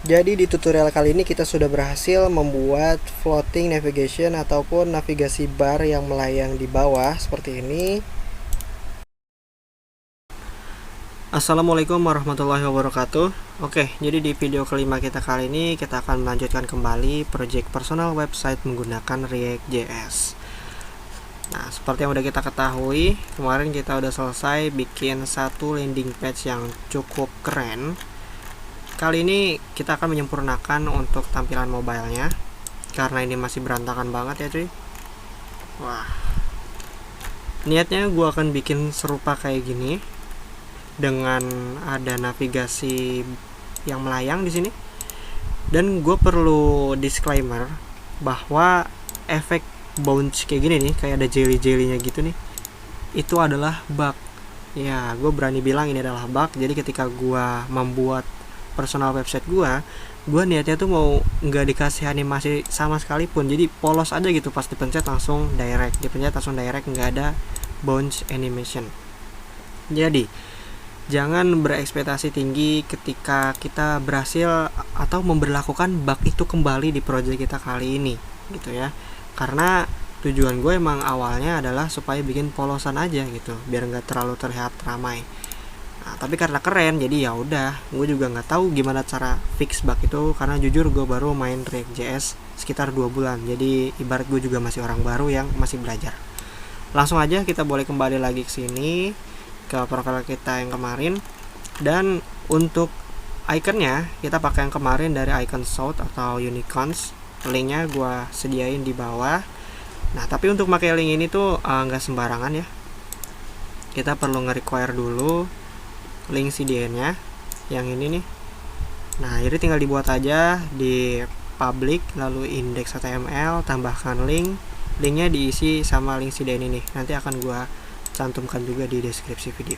Jadi di tutorial kali ini kita sudah berhasil membuat floating navigation ataupun navigasi bar yang melayang di bawah seperti ini. Assalamualaikum warahmatullahi wabarakatuh. Oke, jadi di video kelima kita kali ini kita akan melanjutkan kembali project personal website menggunakan React.js. Nah, seperti yang udah kita ketahui, kemarin kita udah selesai bikin satu landing page yang cukup keren. Kali ini kita akan menyempurnakan untuk tampilan mobilenya, karena ini masih berantakan banget ya cuy. Wah, niatnya gue akan bikin serupa kayak gini dengan ada navigasi yang melayang di sini. Dan gue perlu disclaimer bahwa efek bounce kayak gini nih, kayak ada jelly-jellynya gitu nih, itu adalah bug. Ya, gue berani bilang ini adalah bug. Jadi ketika gue membuat personal website gue niatnya tuh mau nggak dikasih animasi sama sekalipun, jadi polos aja gitu, pas dipencet langsung direct, nggak ada bounce animation. Jadi jangan berekspektasi tinggi ketika kita berhasil atau memberlakukan bug itu kembali di project kita kali ini gitu ya, karena tujuan gue emang awalnya adalah supaya bikin polosan aja gitu, biar nggak terlalu terlihat ramai. Nah, tapi karena keren, jadi ya udah, gue juga nggak tahu gimana cara fix bug itu, karena jujur gue baru main React.js sekitar 2 bulan, jadi ibarat gue juga masih orang baru yang masih belajar. Langsung aja kita boleh kembali lagi ke sini, ke profil kita yang kemarin, dan untuk iconnya kita pakai yang kemarin dari icon South atau Unicorns. Linknya gue sediain di bawah. Nah, tapi untuk pakai link ini tuh nggak sembarangan ya, kita perlu nge-require dulu link CDN-nya yang ini nih. Nah, jadi tinggal dibuat aja di public, lalu index HTML, tambahkan link. Linknya diisi sama link CDN ini. Nanti akan gua cantumkan juga di deskripsi video.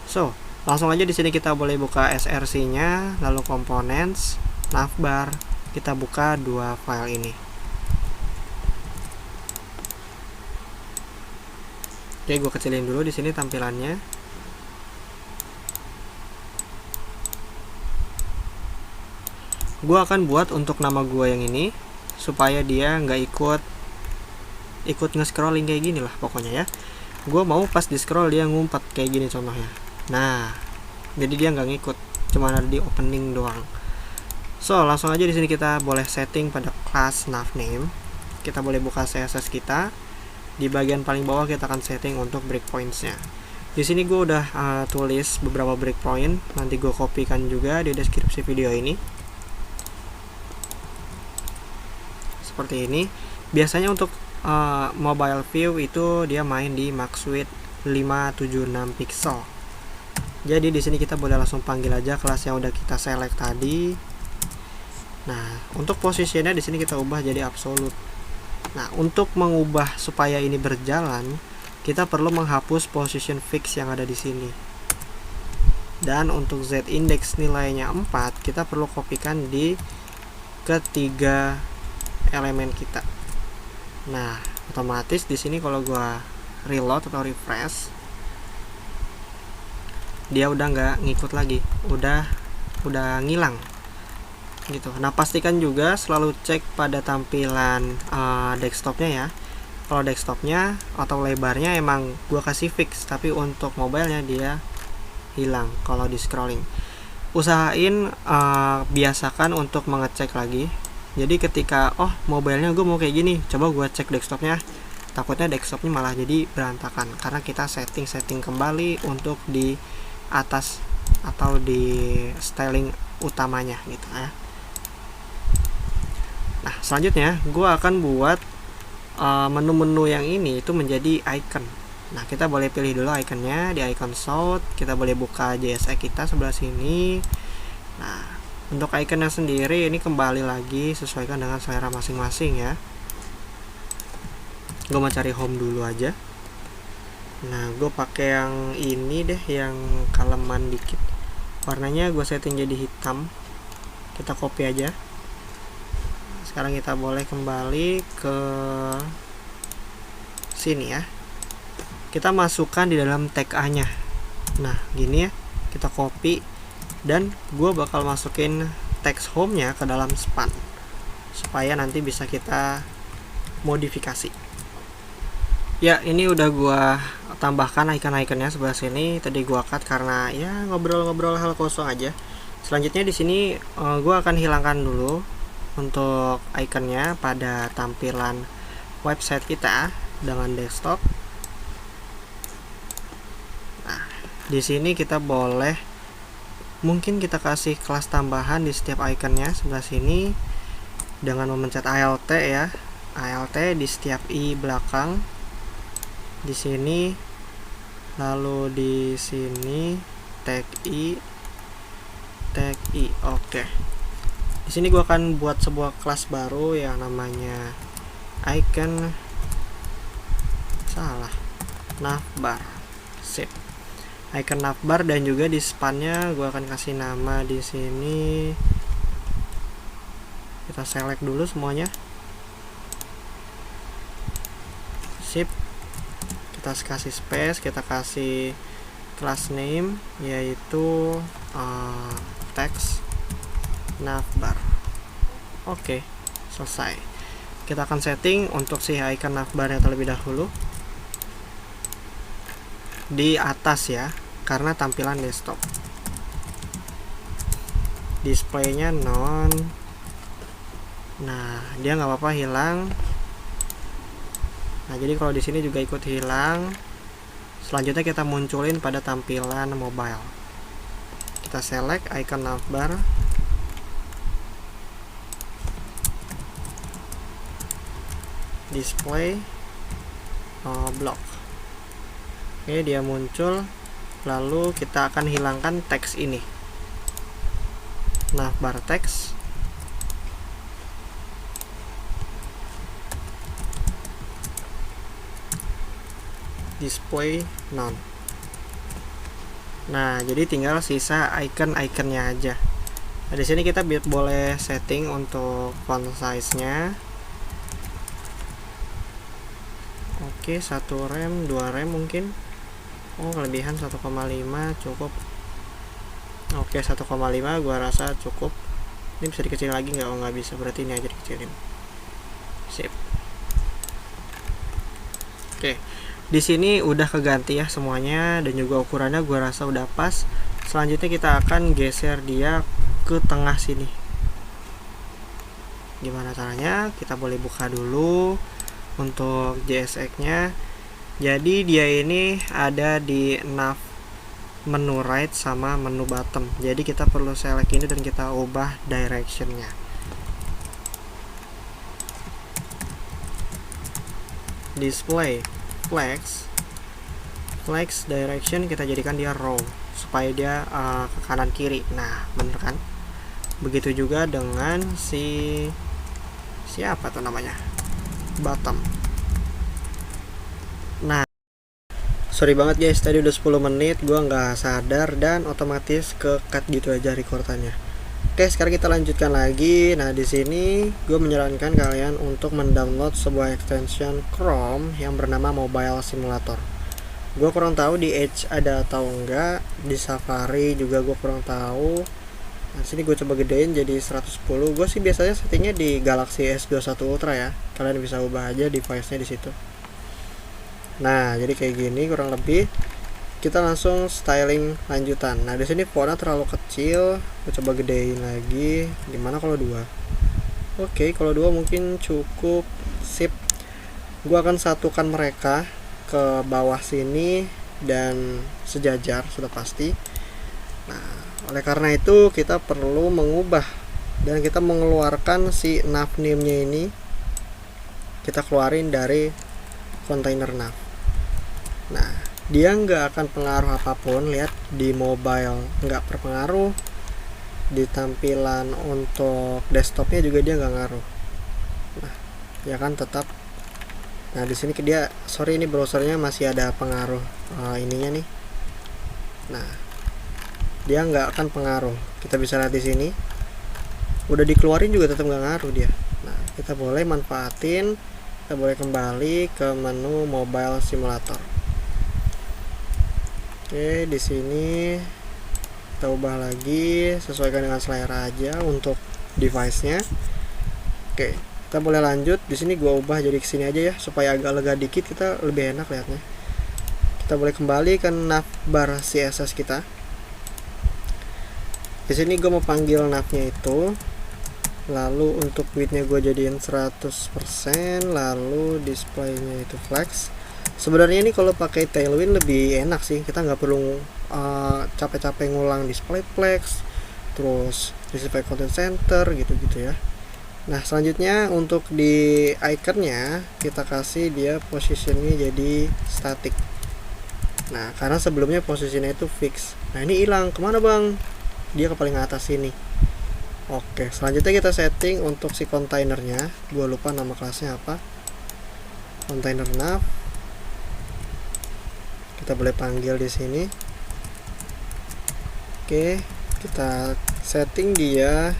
So, langsung aja di sini kita boleh buka src-nya, lalu components, navbar. Kita buka dua file ini. Oke, gua kecilin dulu di sini tampilannya. Gue akan buat untuk nama gue yang ini supaya dia nggak ikut nge-scrolling kayak gini lah pokoknya ya. Gue mau pas di scroll dia ngumpet kayak gini contohnya. Nah, jadi dia nggak ngikut, cuma ada di opening doang. So, langsung aja di sini kita boleh setting pada class navname. Kita boleh buka CSS kita. Di bagian paling bawah kita akan setting untuk breakpoints-nya. Di sini gue udah tulis beberapa breakpoint, nanti gue kopikan juga di deskripsi video ini. Seperti ini. Biasanya untuk mobile view itu dia main di max width 576 pixel. Jadi di sini kita boleh langsung panggil aja kelas yang udah kita select tadi. Nah, untuk posisinya di sini kita ubah jadi absolute. Nah, untuk mengubah supaya ini berjalan, kita perlu menghapus position fix yang ada di sini. Dan untuk z index nilainya 4, kita perlu kopikan di ketiga elemen kita. Nah, otomatis di sini kalau gua reload atau refresh, dia udah nggak ngikut lagi, udah ngilang gitu. Nah, pastikan juga selalu cek pada tampilan desktopnya ya. Kalau desktopnya atau lebarnya emang gua kasih fix, tapi untuk mobilenya dia hilang kalau di scrolling. Usahain biasakan untuk mengecek lagi. Jadi ketika mobilenya gue mau kayak gini, coba gue cek desktopnya, takutnya desktopnya malah jadi berantakan karena kita setting kembali untuk di atas atau di styling utamanya gitu ya. Nah, selanjutnya gue akan buat menu-menu yang ini itu menjadi icon. Nah, kita boleh pilih dulu iconnya di icon South. Kita boleh buka JSX kita sebelah sini. Nah, untuk iconnya sendiri ini kembali lagi sesuaikan dengan selera masing-masing ya. Gue mau cari home dulu aja. Nah, gue pakai yang ini deh, yang kaleman dikit. Warnanya gue setting jadi hitam. Kita copy aja. Sekarang kita boleh kembali ke sini ya. Kita masukkan di dalam tag A-nya. Nah, gini ya. Kita copy. Dan gue bakal masukin teks home-nya ke dalam span supaya nanti bisa kita modifikasi. Ya, ini udah gua tambahkan icon-iconnya sebelah sini. Tadi gua cut karena ya ngobrol-ngobrol hal kosong aja. Selanjutnya di sini gua akan hilangkan dulu untuk iconnya pada tampilan website kita dengan desktop. Nah, di sini kita boleh mungkin kita kasih kelas tambahan di setiap iconnya sebelah sini dengan memencet Alt ya. Alt di setiap i belakang. Di sini, lalu di sini tag i. Oke. Di sini gua akan buat sebuah kelas baru yang namanya icon navbar. Sip. Icon navbar, dan juga di spannya gua akan kasih nama di sini. Kita select dulu semuanya. Sip. Kita kasih space, kita kasih class name yaitu text navbar. Oke, selesai. Kita akan setting untuk si icon navbarnya terlebih dahulu di atas ya, karena tampilan desktop. Displaynya none. Nah, dia nggak apa-apa hilang. Nah, jadi kalau di sini juga ikut hilang. Selanjutnya kita munculin pada tampilan mobile. Kita select icon navbar. Display block. Oke, dia muncul. Lalu kita akan hilangkan teks ini. Navbar teks. Display none. Nah, jadi tinggal sisa icon-iconnya aja. Nah, di sini kita boleh setting untuk font size-nya. Oke, 1 rem, 2 rem mungkin. Oh, kelebihan 1,5 cukup. Oke, 1,5 gua rasa cukup. Ini bisa dikecilin lagi nggak? Oh, nggak bisa, berarti ini aja dikecilin. Sip. Oke. Di sini udah keganti ya semuanya, dan juga ukurannya gua rasa udah pas. Selanjutnya kita akan geser dia ke tengah sini. Gimana caranya? Kita boleh buka dulu untuk JSX-nya. Jadi dia ini ada di nav menu right sama menu bottom. Jadi kita perlu select ini dan kita ubah direction-nya. Display flex direction kita jadikan dia row supaya dia ke kanan kiri. Nah, bener kan? Begitu juga dengan siapa tuh namanya, bottom. Nah, sorry banget guys, tadi udah 10 menit gua nggak sadar dan otomatis ke cut gitu aja rekordannya. Oke, sekarang kita lanjutkan lagi. Nah, di sini gue menyarankan kalian untuk mendownload sebuah extension Chrome yang bernama Mobile Simulator. Gue kurang tahu di Edge ada atau enggak, di Safari juga gue kurang tahu. Nah, sini gue coba gedein jadi 110. Gue sih biasanya settingnya di Galaxy S21 Ultra ya. Kalian bisa ubah aja device-nya di situ. Nah, jadi kayak gini kurang lebih. Kita langsung styling lanjutan. Nah, di sini fontnya terlalu kecil. Gue coba gedein lagi. Gimana kalau 2? Oke, kalau 2 mungkin cukup. Sip. Gue akan satukan mereka ke bawah sini dan sejajar sudah pasti. Nah, oleh karena itu kita perlu mengubah dan kita mengeluarkan si nav name-nya ini. Kita keluarin dari kontainer nav. Nah, dia nggak akan pengaruh apapun. Lihat di mobile nggak berpengaruh, di tampilan untuk desktopnya juga dia nggak ngaruh. Nah, ya kan tetap. Nah, di sini dia, sorry ini browsernya masih ada pengaruh ininya nih. Nah, dia nggak akan pengaruh. Kita bisa lihat di sini. Udah dikeluarin juga tetap nggak ngaruh dia. Nah, kita boleh manfaatin. Kita boleh kembali ke menu Mobile Simulator. Oke, di sini kita ubah lagi, sesuaikan dengan selera aja untuk device-nya. Oke, kita boleh lanjut. Di sini gua ubah jadi kesini aja ya, supaya agak lega dikit, kita lebih enak lihatnya. Kita boleh kembali ke navbar CSS kita. Di sini gue mau panggil navnya itu, lalu untuk widthnya gue jadiin 100%, lalu displaynya itu flex. Sebenarnya ini kalau pakai Tailwind lebih enak sih, kita nggak perlu capek-capek ngulang display flex, terus display content center gitu-gitu ya. Nah selanjutnya untuk di iconnya kita kasih dia positionnya jadi static. Nah karena sebelumnya posisinya itu fix. Nah ini hilang, kemana bang? Dia ke paling atas sini. Oke, selanjutnya kita setting untuk si kontainernya. Gua lupa nama kelasnya apa. Container nav. Kita boleh panggil di sini. Oke, kita setting dia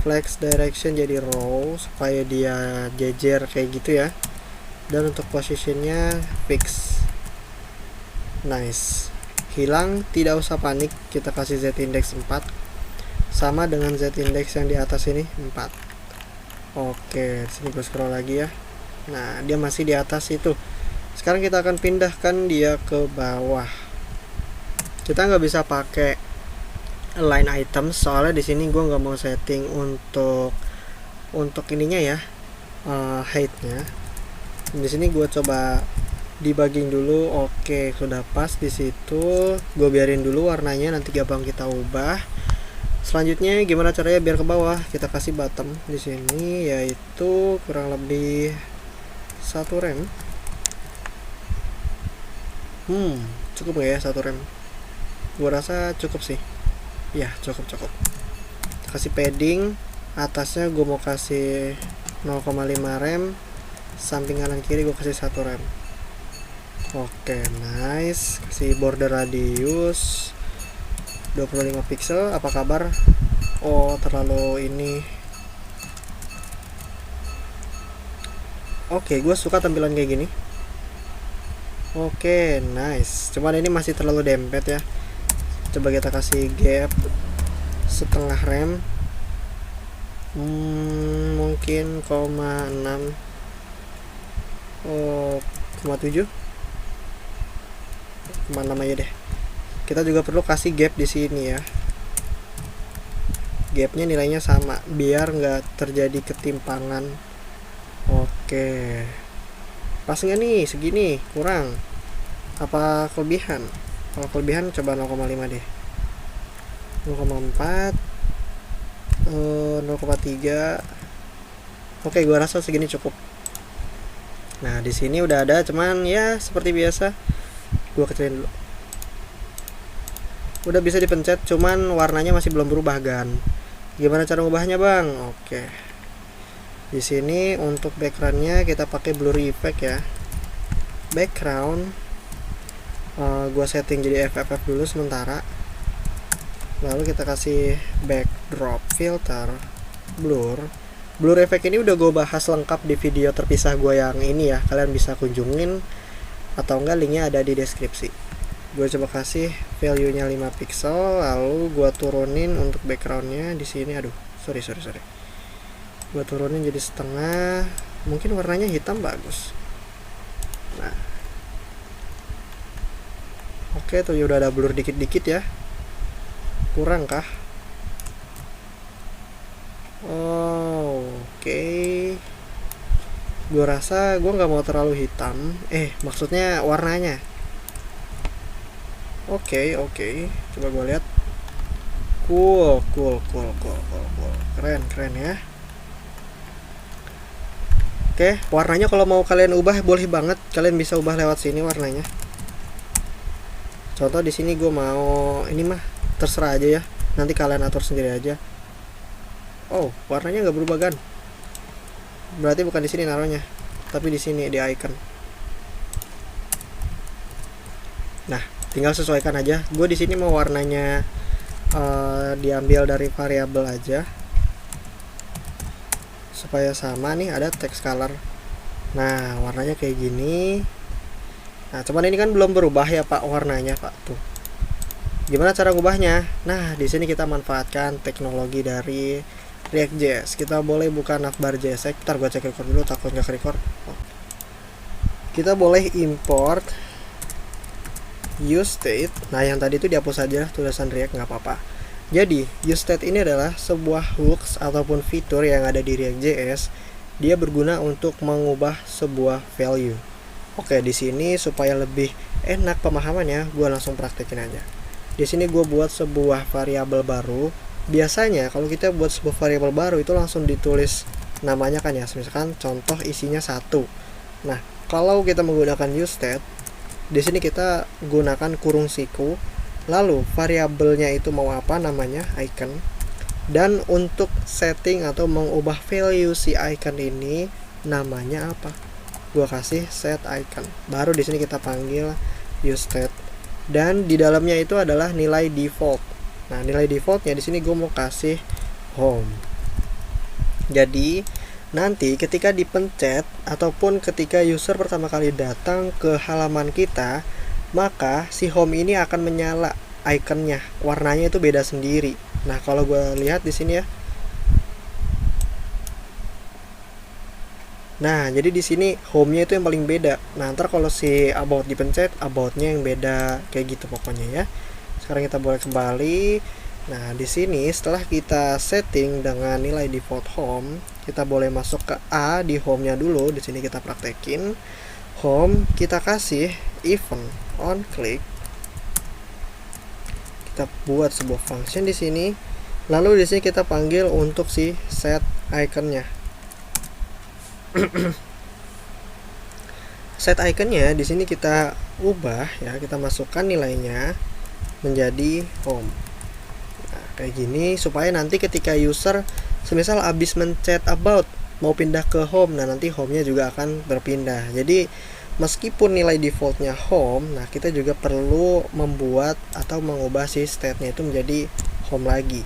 flex direction jadi row supaya dia jejer kayak gitu ya. Dan untuk positionnya fix. Nice. Hilang, tidak usah panik, kita kasih Z index 4 sama dengan Z index yang di atas ini 4. Oke, sini gue scroll lagi ya. Nah dia masih di atas itu. Sekarang kita akan pindahkan dia ke bawah. Kita nggak bisa pakai align items soalnya di sini gue nggak mau setting untuk ininya ya, height-nya. Di sini gue coba debugging dulu. Oke, sudah pas di situ. Gue biarin dulu warnanya, nanti gampang kita ubah. Selanjutnya gimana caranya biar ke bawah? Kita kasih bottom di sini, yaitu kurang lebih 1 rem. Cukup nggak ya 1 rem? Gue rasa cukup sih. Ya cukup. Kita kasih padding. Atasnya gue mau kasih 0,5 rem. Samping kanan kiri gue kasih 1 rem. Oke, nice. Kasih border radius 25 pixel. Apa kabar? Oh, terlalu ini. Oke, gue suka tampilan kayak gini. Oke, nice. Cuman ini masih terlalu dempet ya. Coba kita kasih gap setengah rem. Mungkin 0,6 0,7 kemana aja deh. Kita juga perlu kasih gap di sini ya. Gapnya nilainya sama biar nggak terjadi ketimpangan. Oke, pas nggak nih segini? Kurang apa kelebihan? Kalau kelebihan coba 0,5 deh. 0,4 0,3. Oke, gua rasa segini cukup. Nah di sini udah ada, cuman ya seperti biasa gua kecilin dulu. Udah bisa dipencet, cuman warnanya masih belum berubah kan. Gimana cara ngubahnya bang? Oke, di sini untuk backgroundnya kita pakai blurry effect ya. Background gua setting jadi FFF dulu sementara. Lalu kita kasih backdrop filter blur effect. Ini udah gue bahas lengkap di video terpisah gue yang ini ya, kalian bisa kunjungin atau enggak linknya ada di deskripsi. Gue coba kasih value nya 5 pixel, lalu gue turunin untuk backgroundnya di sini. Aduh, sorry. Gue turunin jadi setengah. Mungkin warnanya hitam bagus. Nah, oke tuh udah ada blur dikit-dikit ya. Kurang kah? Oke. Gue rasa gue nggak mau terlalu hitam. Maksudnya warnanya. Oke. Coba gue lihat. Cool. Keren ya. Oke, warnanya kalau mau kalian ubah boleh banget. Kalian bisa ubah lewat sini warnanya. Contoh di sini gue mau ini mah terserah aja ya. Nanti kalian atur sendiri aja. Oh, warnanya nggak berubah kan? Berarti bukan di sini naruhnya, tapi di sini di icon. Nah, tinggal sesuaikan aja. Gue di sini mau warnanya diambil dari variabel aja, supaya sama nih. Ada text color. Nah, warnanya kayak gini. Nah, cuman ini kan belum berubah ya Pak warnanya Pak tuh. Gimana cara ngubahnya? Nah, di sini kita manfaatkan teknologi dari React.js. Kita boleh buka navbar.js. Ntar gue cek record dulu, takut nggak record. Kita boleh import useState. Nah, yang tadi itu dihapus saja tulisan React, nggak apa-apa. Jadi, useState ini adalah sebuah hooks ataupun fitur yang ada di React.js. Dia berguna untuk mengubah sebuah value. Oke, di sini supaya lebih enak pemahamannya, gue langsung praktekin aja. Di sini gue buat sebuah variabel baru. Biasanya kalau kita buat sebuah variabel baru itu langsung ditulis namanya kan ya. Misalkan contoh isinya 1. Nah, kalau kita menggunakan useState, di sini kita gunakan kurung siku. Lalu variabelnya itu mau apa namanya, icon. Dan untuk setting atau mengubah value si icon ini namanya apa? Gua kasih set icon. Baru di sini kita panggil useState. Dan di dalamnya itu adalah nilai default. Nah, nilai defaultnya di sini gue mau kasih home. Jadi nanti ketika dipencet ataupun ketika user pertama kali datang ke halaman kita, maka si home ini akan menyala ikonnya. Warnanya itu beda sendiri. Nah, kalau gue lihat di sini ya. Nah, jadi di sini home-nya itu yang paling beda. Nah, ntar kalau si about dipencet, about-nya yang beda, kayak gitu pokoknya ya. Sekarang kita boleh kembali. Nah, di sini setelah kita setting dengan nilai default home, kita boleh masuk ke A di home-nya dulu. Di sini kita praktekin. Home kita kasih event on click. Kita buat sebuah function di sini. Lalu di sini kita panggil untuk si set icon-nya. Set iconnya di sini kita ubah ya, kita masukkan nilainya menjadi home. Nah, kayak gini supaya nanti ketika user semisal habis mencet about mau pindah ke home, nah nanti home-nya juga akan berpindah. Jadi meskipun nilai defaultnya home, nah kita juga perlu membuat atau mengubah si state-nya itu menjadi home lagi.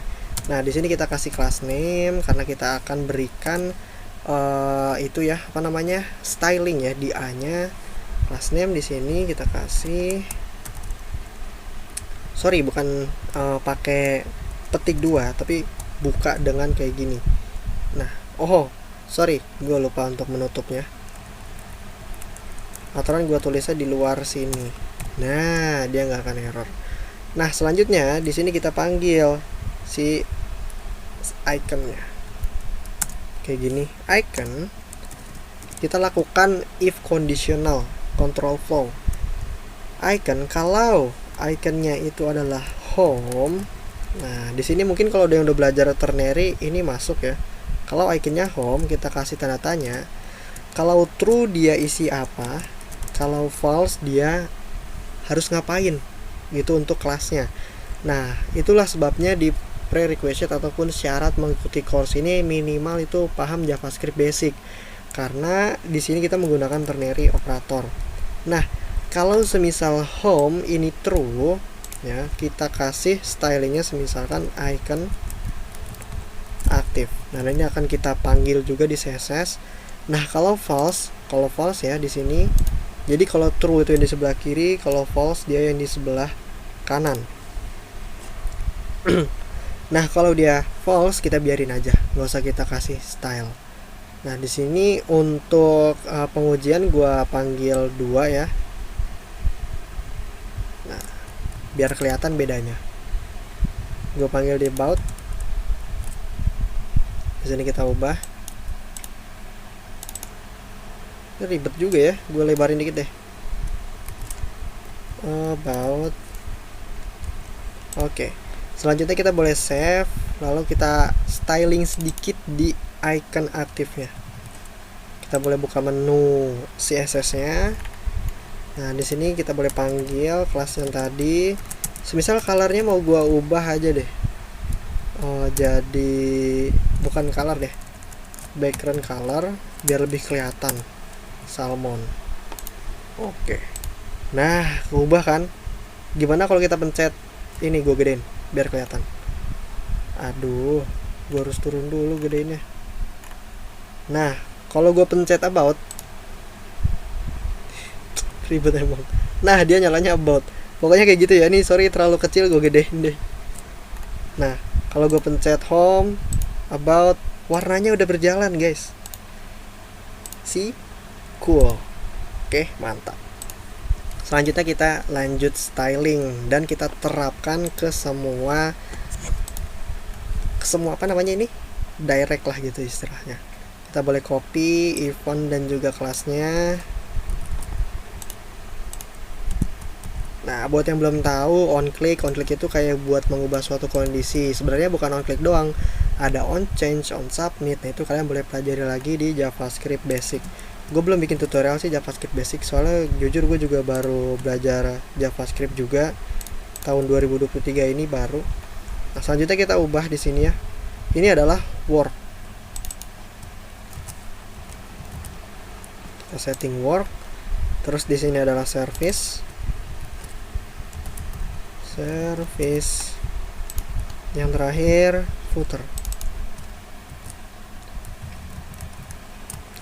Nah, di sini kita kasih class name karena kita akan berikan itu ya, apa namanya, styling ya di A-nya. Class name di sini kita kasih, sorry bukan pakai petik 2 tapi buka dengan kayak gini. Nah, sorry gue lupa untuk menutupnya. Aturan gue tulisnya di luar sini. Nah, dia nggak akan error. Nah, selanjutnya di sini kita panggil si iconnya kayak gini, icon. Kita lakukan if conditional control flow. Icon, kalau iconnya itu adalah home. Nah, di sini mungkin kalau yang udah belajar ternary ini masuk ya. Kalau iconnya home, kita kasih tanda tanya. Kalau true dia isi apa, kalau false dia harus ngapain gitu untuk kelasnya. Nah, itulah sebabnya di prerequisite ataupun syarat mengikuti course ini minimal itu paham JavaScript basic, karena di sini kita menggunakan ternary operator. Nah, kalau semisal home ini true ya, kita kasih stylingnya semisalkan icon aktif. Nah, ini akan kita panggil juga di CSS. Nah, kalau false ya di sini. Jadi kalau true itu yang di sebelah kiri, kalau false dia yang di sebelah kanan. Nah, kalau dia false kita biarin aja, nggak usah kita kasih style. Nah, di sini untuk pengujian gua panggil 2 ya. Nah, biar kelihatan bedanya. Gua panggil di about. Di sini kita ubah. Ini ribet juga ya, gua lebarin dikit deh. About. Oke. Selanjutnya kita boleh save, lalu kita styling sedikit di icon aktifnya. Kita boleh buka menu CSS-nya. Nah, di sini kita boleh panggil kelas yang tadi. Semisal colornya mau gua ubah aja deh. Jadi bukan color deh. Background color biar lebih kelihatan. Salmon. Oke. Nah, ubah kan? Gimana kalau kita pencet ini, gua gedein biar kelihatan. Aduh, gue harus turun dulu gedenya. Nah, kalau gue pencet about, ribet emang. Nah, dia nyalanya about. Pokoknya kayak gitu ya. Nih sorry terlalu kecil, gue gedein deh. Nah, kalau gue pencet home, about, warnanya udah berjalan guys. See? Cool. Oke, mantap. Selanjutnya kita lanjut styling dan kita terapkan ke semua apa namanya ini, direct lah gitu istilahnya. Kita boleh copy event dan juga kelasnya. Nah, buat yang belum tahu, on click itu kayak buat mengubah suatu kondisi. Sebenarnya bukan on click doang, ada on change, on submit. Nah, itu kalian boleh pelajari lagi di JavaScript Basic. Gue belum bikin tutorial sih JavaScript Basic, soalnya jujur gue juga baru belajar JavaScript juga tahun 2023 ini baru. Nah, selanjutnya kita ubah di sini ya. Ini adalah work. Kita setting work. Terus di sini adalah service. Yang terakhir footer.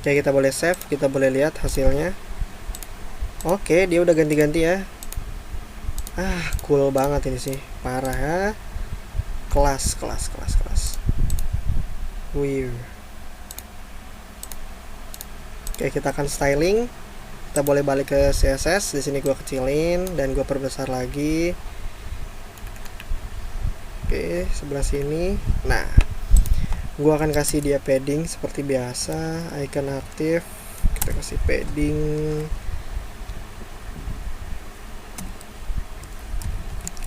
Oke, kita boleh save, kita boleh lihat hasilnya. Oke, dia udah ganti-ganti ya. Cool banget ini sih, parah ya. Kelas. Wih. Oke, kita akan styling. Kita boleh balik ke CSS. Di sini gua kecilin dan gua perbesar lagi. Oke, sebelah sini. Nah, gua akan kasih dia padding seperti biasa. Icon aktif, kita kasih padding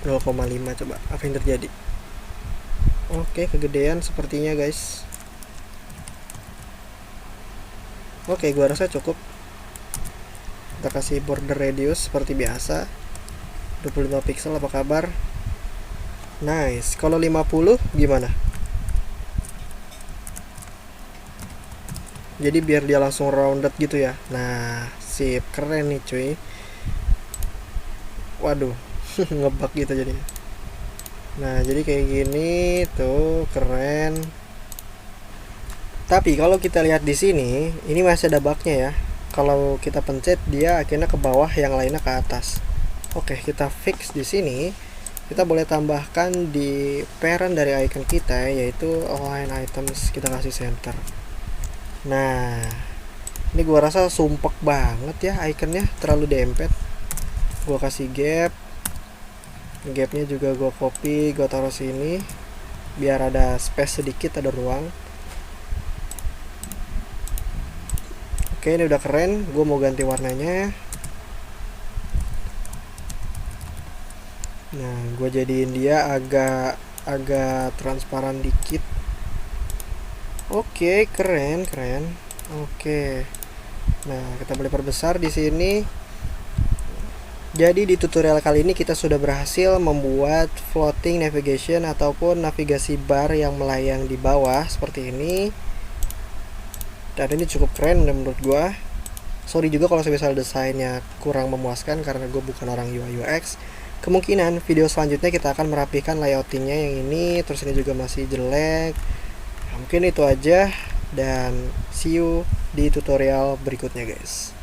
0,5. Coba apa yang terjadi. Oke, kegedean sepertinya guys. Oke, gua rasa cukup. Kita kasih border radius seperti biasa 25 pixel. Apa kabar? Nice. Kalau 50 gimana? Jadi biar dia langsung rounded gitu ya. Nah, sip, keren nih cuy. Waduh, ngebug gitu jadinya. Nah, jadi kayak gini tuh, keren. Tapi kalau kita lihat di sini, ini masih ada bugnya ya. Kalau kita pencet dia akhirnya ke bawah, yang lainnya ke atas. Oke, kita fix di sini. Kita boleh tambahkan di parent dari icon kita, yaitu align items. Kita kasih center. Nah, ini gua rasa sumpek banget ya iconnya, terlalu dempet. Gua kasih gap. Gapnya juga gua copy, gua taruh sini biar ada space sedikit, ada ruang. Oke, ini udah keren. Gua mau ganti warnanya. Nah, gue jadiin dia agak transparan dikit. Oke, keren. Oke. Nah, kita boleh perbesar di sini. Jadi di tutorial kali ini kita sudah berhasil membuat floating navigation ataupun navigasi bar yang melayang di bawah seperti ini. Dan ini cukup keren menurut gue. Sorry juga kalau semisal desainnya kurang memuaskan karena gue bukan orang UI UX. Kemungkinan video selanjutnya kita akan merapikan layoutingnya yang ini. Terus ini juga masih jelek. Mungkin itu aja. Dan see you di tutorial berikutnya guys.